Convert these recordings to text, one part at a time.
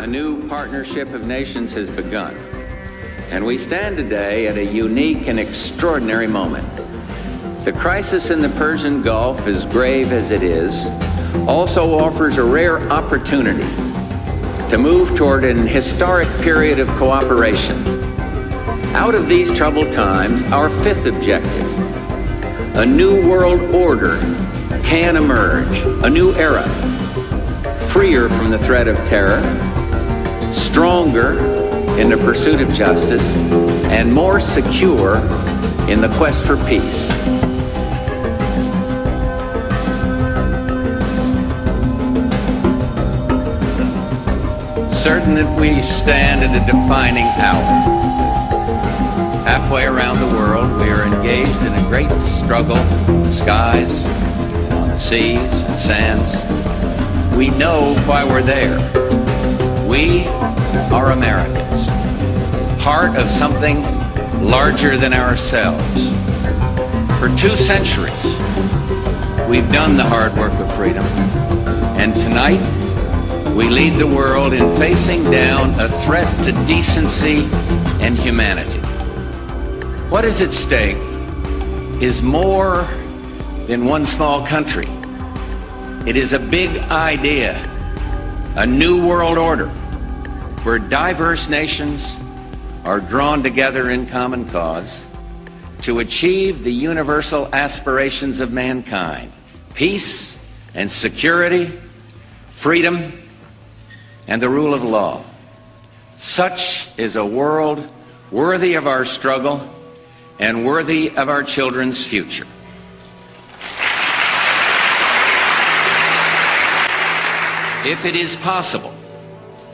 A new partnership of nations has begun, and we stand today at a unique and extraordinary moment. The crisis in the Persian Gulf, as grave as it is, also offers a rare opportunity to move toward an historic period of cooperation. Out of these troubled times, our fifth objective, a new world order, can emerge, a new era, freer from the threat of terror, stronger in the pursuit of justice, and more secure in the quest for peace. Certain that we stand at a defining hour. Halfway around the world, we are engaged in a great struggle in the skies, and on the seas and sands. We know why we're there. We are Americans, part of something larger than ourselves. For 2 centuries, we've done the hard work of freedom, and tonight, we lead the world in facing down a threat to decency and humanity. What is at stake is more than one small country. It is a big idea, a new world order, where diverse nations are drawn together in common cause to achieve the universal aspirations of mankind: peace and security, freedom, and the rule of law. Such is a world worthy of our struggle and worthy of our children's future. If it is possible,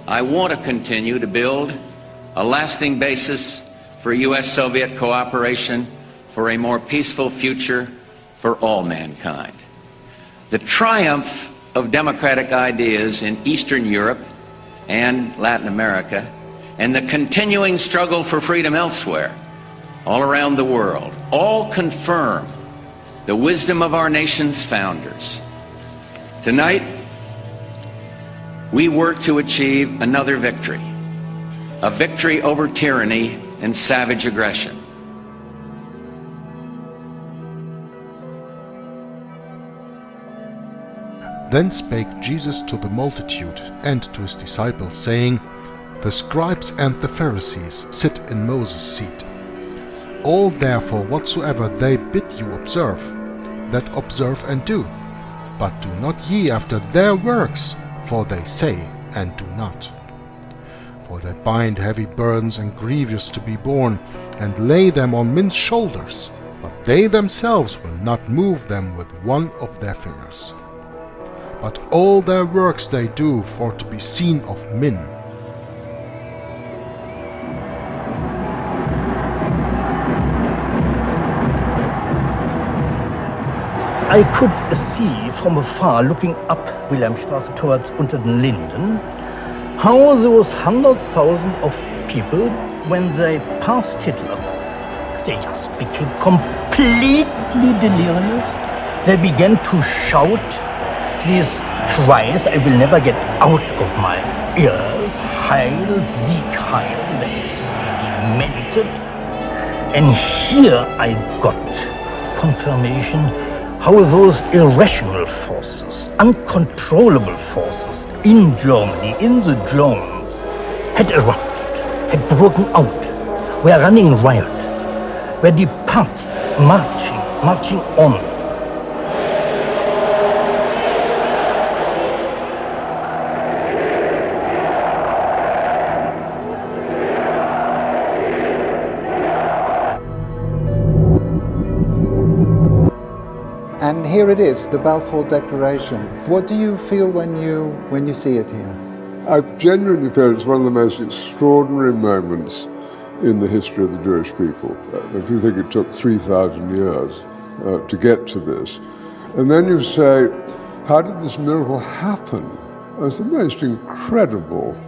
I want to continue to build a lasting basis for U.S.-Soviet cooperation for a more peaceful future for all mankind. The triumph of democratic ideas in Eastern Europe and Latin America, and the continuing struggle for freedom elsewhere, all around the world, all confirm the wisdom of our nation's founders. Tonight, we work to achieve another victory, a victory over tyranny and savage aggression. Then spake Jesus to the multitude and to his disciples, saying, The scribes and the Pharisees sit in Moses' seat. All therefore whatsoever they bid you observe, that observe and do. But do not ye after their works, for they say and do not. For they bind heavy burdens and grievous to be borne, and lay them on men's shoulders, but they themselves will not move them with one of their fingers. But all their works they do for to be seen of men. I could see from afar, looking up Wilhelmstraße towards Unter den Linden, how those 100,000 of people, when they passed Hitler, they just became completely delirious. They began to shout these cries I will never get out of my ears. Heil, Sieg, Heil. They demented. And here I got confirmation how those irrational forces, uncontrollable forces in Germany, in the Germans, had erupted, had broken out, were running riot, were departing, marching on. And here it is, the Balfour Declaration. What do you feel when you see it here? I genuinely feel it's one of the most extraordinary moments in the history of the Jewish people. If you think it took 3,000 years to get to this, and then you say, how did this miracle happen? It's the most incredible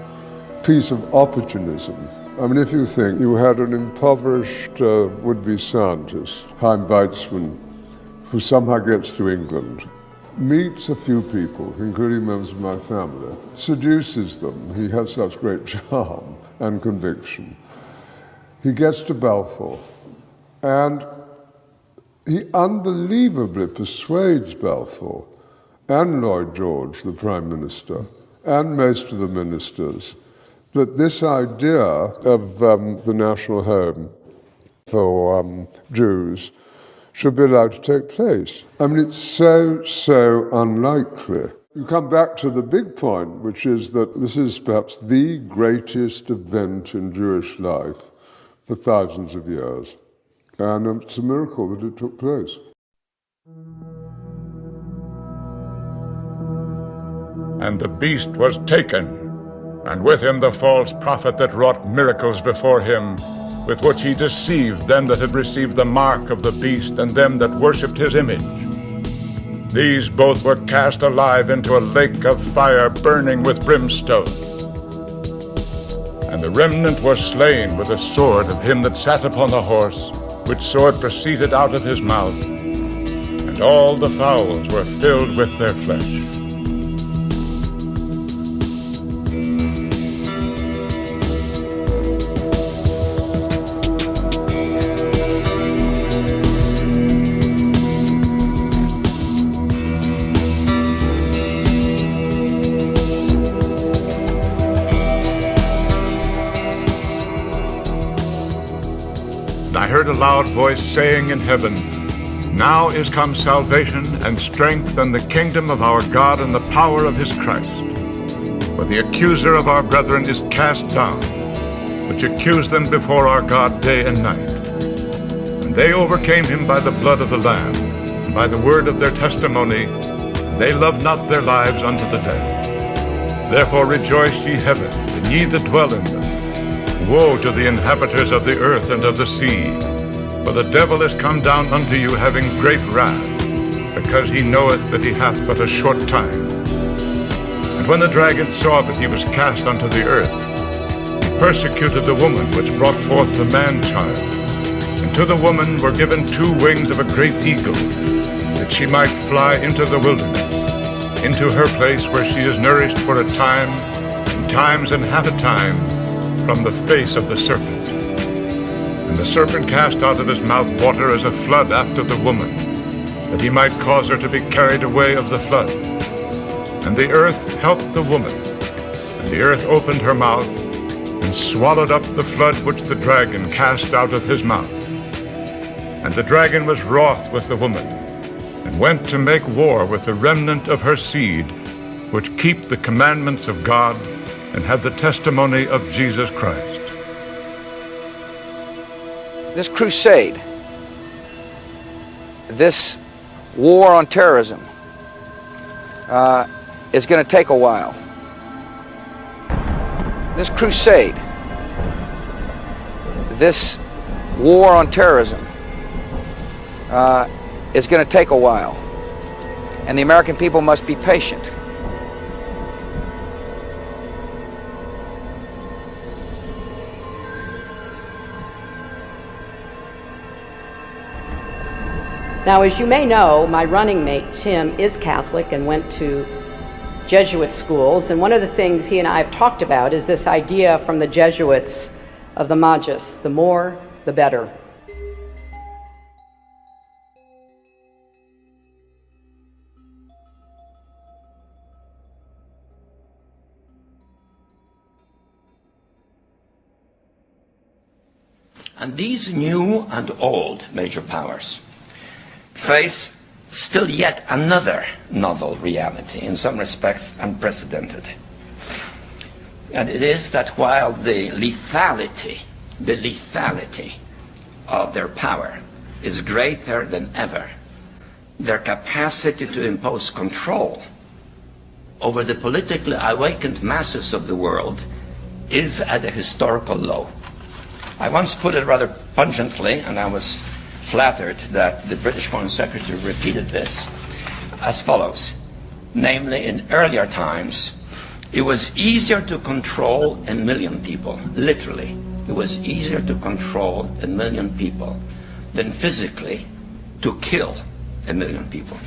piece of opportunism. I mean, if you think you had an impoverished would-be scientist, Chaim Weizmann, who somehow gets to England, meets a few people, including members of my family, seduces them. He has such great charm and conviction. He gets to Balfour, and he unbelievably persuades Balfour and Lloyd George, the Prime Minister, and most of the ministers, that this idea of the national home for Jews should be allowed to take place. I mean, it's so unlikely. You come back to the big point, which is that this is perhaps the greatest event in Jewish life for thousands of years. And it's a miracle that it took place. And the beast was taken, and with him the false prophet that wrought miracles before him, with which he deceived them that had received the mark of the beast and them that worshipped his image. These both were cast alive into a lake of fire burning with brimstone. And the remnant was slain with the sword of him that sat upon the horse, which sword proceeded out of his mouth, and all the fowls were filled with their flesh. I heard a loud voice saying in heaven, "Now is come salvation and strength and the kingdom of our God and the power of his Christ. For the accuser of our brethren is cast down, which accused them before our God day and night. And they overcame him by the blood of the Lamb, and by the word of their testimony. They loved not their lives unto the death. Therefore rejoice, ye heavens, and ye that dwell in them. Woe to the inhabitants of the earth and of the sea, for the devil is come down unto you having great wrath, because he knoweth that he hath but a short time. And when the dragon saw that he was cast unto the earth, he persecuted the woman which brought forth the man-child. And to the woman were given 2 wings of a great eagle, that she might fly into the wilderness, into her place where she is nourished for a time, and times and half a time, from the face of the serpent. And the serpent cast out of his mouth water as a flood after the woman, that he might cause her to be carried away of the flood. And the earth helped the woman, and the earth opened her mouth, and swallowed up the flood which the dragon cast out of his mouth. And the dragon was wroth with the woman, and went to make war with the remnant of her seed, which keep the commandments of God, and have the testimony of Jesus Christ. This crusade, this war on terrorism, is going to take a while. This crusade, this war on terrorism, is going to take a while. And the American people must be patient. Now, as you may know, my running mate, Tim, is Catholic and went to Jesuit schools. And one of the things he and I have talked about is this idea from the Jesuits of the Magus, the more, the better. And these new and old major powers face still yet another novel reality, in some respects unprecedented. And it is that while the lethality of their power is greater than ever, their capacity to impose control over the politically awakened masses of the world is at a historical low. I once put it rather pungently, and I was flattered that the British Foreign Secretary repeated this, as follows. Namely, in earlier times, it was easier to control 1 million people, literally. It was easier to control 1 million people than physically to kill 1 million people.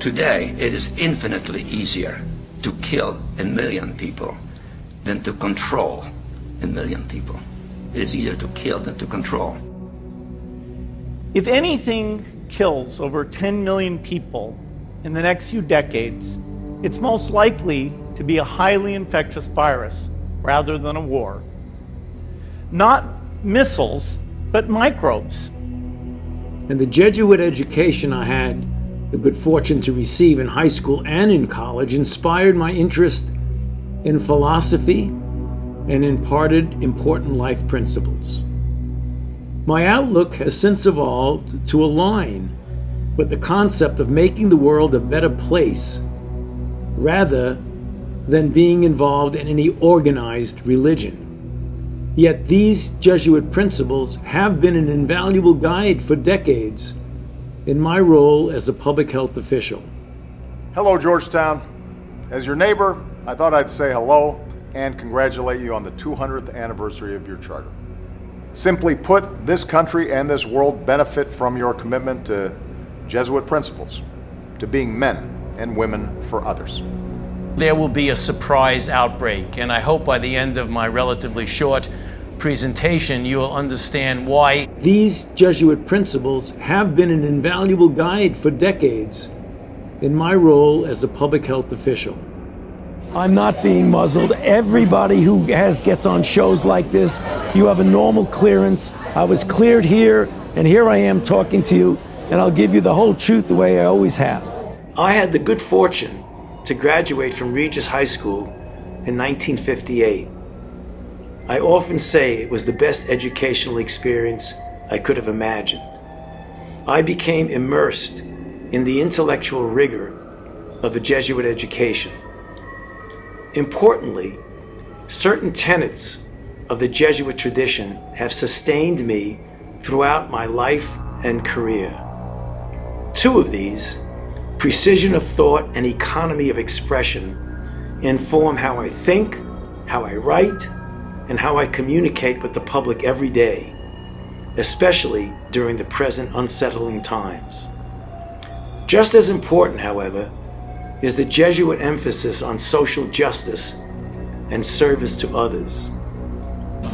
Today, it is infinitely easier to kill 1 million people than to control 1 million people. It is easier to kill than to control. If anything kills over 10 million people in the next few decades, it's most likely to be a highly infectious virus rather than a war. Not missiles, but microbes. And the Jesuit education I had the good fortune to receive in high school and in college inspired my interest in philosophy and imparted important life principles. My outlook has since evolved to align with the concept of making the world a better place rather than being involved in any organized religion. Yet these Jesuit principles have been an invaluable guide for decades in my role as a public health official. Hello, Georgetown. As your neighbor, I thought I'd say hello and congratulate you on the 200th anniversary of your charter. Simply put, this country and this world benefit from your commitment to Jesuit principles, to being men and women for others. There will be a surprise outbreak, and I hope by the end of my relatively short presentation you will understand why. These Jesuit principles have been an invaluable guide for decades in my role as a public health official. I'm not being muzzled. Everybody who gets on shows like this, you have a normal clearance. I was cleared here, and here I am talking to you, and I'll give you the whole truth the way I always have. I had the good fortune to graduate from Regis High School in 1958. I often say it was the best educational experience I could have imagined. I became immersed in the intellectual rigor of a Jesuit education. Importantly, certain tenets of the Jesuit tradition have sustained me throughout my life and career. Two of these, precision of thought and economy of expression, inform how I think, how I write, and how I communicate with the public every day, especially during the present unsettling times. Just as important, however, is the Jesuit emphasis on social justice and service to others.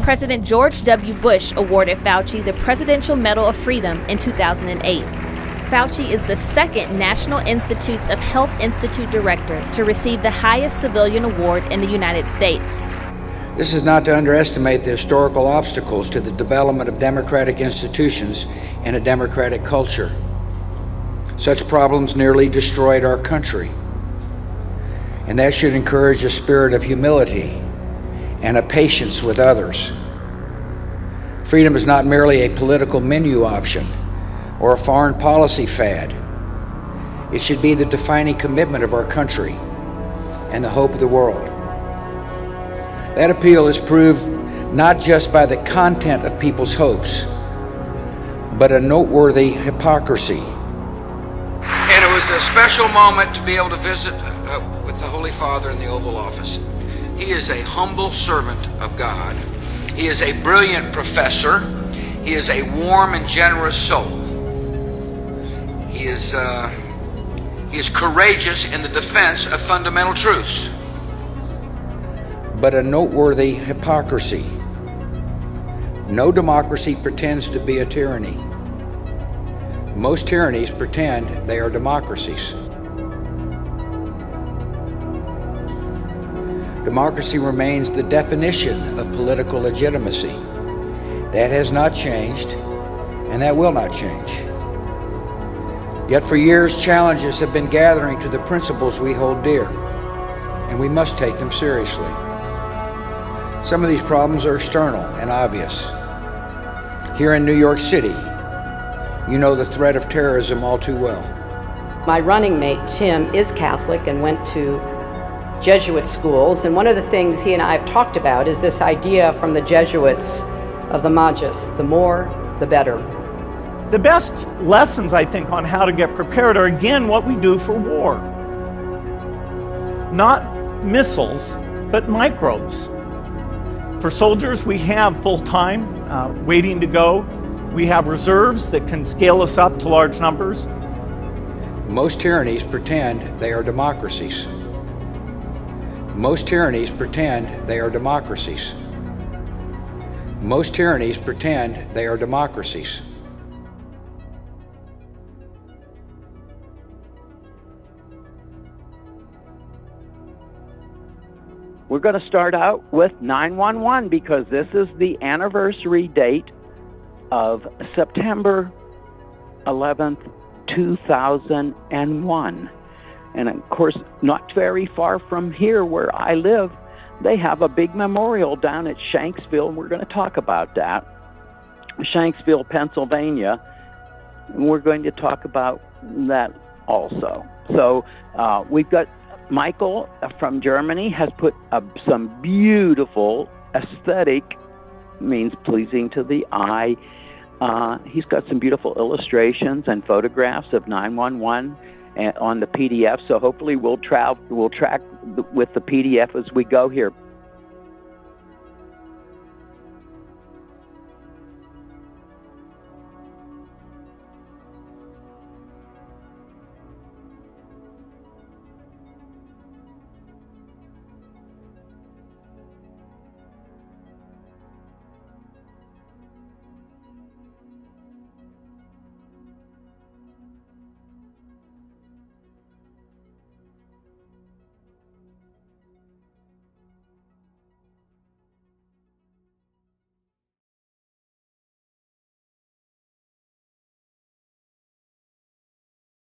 President George W. Bush awarded Fauci the Presidential Medal of Freedom in 2008. Fauci is the second National Institutes of Health Institute director to receive the highest civilian award in the United States. This is not to underestimate the historical obstacles to the development of democratic institutions and a democratic culture. Such problems nearly destroyed our country. And that should encourage a spirit of humility and a patience with others. Freedom is not merely a political menu option or a foreign policy fad. It should be the defining commitment of our country and the hope of the world. That appeal is proved not just by the content of people's hopes, but a noteworthy hypocrisy. And it was a special moment to be able to visit with the Holy Father in the Oval Office. He is a humble servant of God. He is a brilliant professor. He is a warm and generous soul. He is courageous in the defense of fundamental truths. But a noteworthy hypocrisy. No democracy pretends to be a tyranny. Most tyrannies pretend they are democracies. Democracy remains the definition of political legitimacy. That has not changed, and that will not change. Yet for years, challenges have been gathering to the principles we hold dear, and we must take them seriously. Some of these problems are external and obvious. Here in New York City, you know the threat of terrorism all too well. My running mate, Tim, is Catholic and went to Jesuit schools, and one of the things he and I have talked about is this idea from the Jesuits of the Magus, the more, the better. The best lessons, I think, on how to get prepared are, again, what we do for war. Not missiles, but microbes. For soldiers, we have full-time, waiting to go. We have reserves that can scale us up to large numbers. Most tyrannies pretend they are democracies. Most tyrannies pretend they are democracies. Most tyrannies pretend they are democracies. We're going to start out with 9/11 because this is the anniversary date of September 11th, 2001. And of course, not very far from here where I live, they have a big memorial down at Shanksville. We're going to talk about that. Shanksville, Pennsylvania. And we're going to talk about that also. So we've got Michael from Germany has put some beautiful aesthetic, means pleasing to the eye. He's got some beautiful illustrations and photographs of 911 on the PDF. So hopefully we'll track with the PDF as we go here.